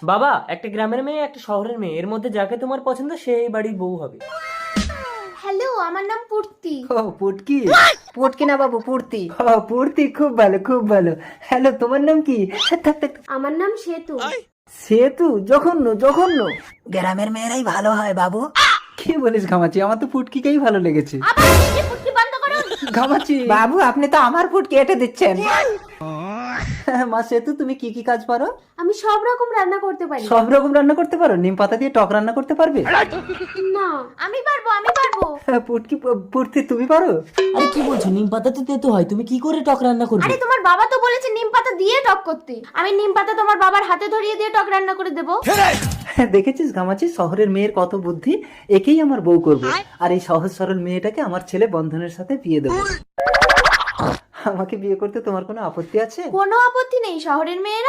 বাবা, একটা গ্রামের মেয়ে একটা শহরের মেয়ে, এর মধ্যে যাকে তোমার পছন্দ সেই বাড়ির বউ হবে। হ্যালো, আমার নাম পূর্তি। ও পুটকি। পুটকি না বাবু, পূর্তি। ও পুটকি, খুব ভালো খুব ভালো। হ্যালো, তোমার নাম কি? থাক, থাক, থাক। আমার নাম সেতু। সেতু? জঘন্য জঘন্য। গ্রামের মেয়েরাই ভালো হয় বাবু। কি বলিস ঘামাচি, আমার তো পুটকিকেই ভালো লেগেছে। আবার এই পুটকি বন্ধ করুন। ঘামাচি। বাবু আপনি তো আমার পুটকি এঁটে দিচ্ছেন। মা সেতু, তুমি কি কি কাজ পারো? আমি সব রকম রান্না করতে পারি। সব রকম রান্না করতে পারো? নিম পাতা দিয়ে টক রান্না করতে পারবে? না, আমি পারবো, আমি পারবো। পুটকি, পুটকি তুমি পারো? আরে কি বলছো, নিম পাতা তো তেতো হয়, তুমি কি করে টক রান্না করবে? আরে তোমার বাবা তো বলেছে নিম পাতা দিয়ে টক করতে। আমি নিম পাতা তোমার বাবার হাতে ধরিয়ে দিয়ে টক রান্না করে দেবো। দেখেছিস ঘামাচি, শহরের মেয়ের কত বুদ্ধি। একেই আমার বউ করবো, আর এই সহজ সরল মেয়েটাকে আমার ছেলে বন্ধনের সাথে বিয়ে দেবো। আমাকে বিয়ে করতে তোমার কোনো আপত্তি আছে? কোনো আপত্তি নেই, শহরের মেয়েরা